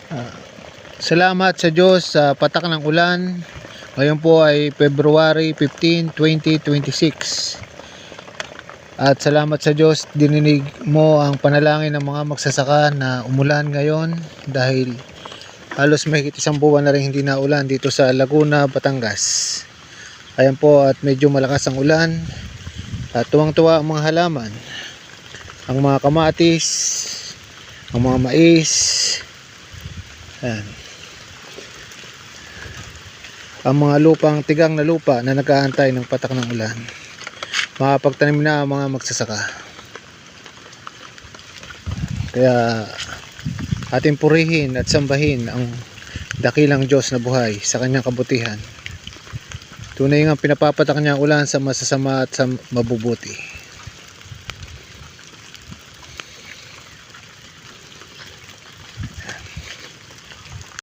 Ah, Salamat sa Diyos sa patak ng ulan. Ngayon po ay February 15, 2026. At salamat sa Diyos, dininig mo ang panalangin ng mga magsasaka na umulan ngayon dahil halos mahigit isang buwan na rin hindi na ulan dito sa Laguna, Batangas. Ayan po, at medyo malakas ang ulan at tuwang-tuwa ang mga halaman, ang mga kamatis, ang mga mais. Ayan. Ang mga lupang tigang na lupa na nag-aantay ng patak ng ulan, makapagtanim na ang mga magsasaka. Kaya ating purihin at sambahin ang dakilang Diyos na buhay sa kanyang kabutihan. Tunay nga pinapapatak niya ang ulan sa masasama at sa mabubuti.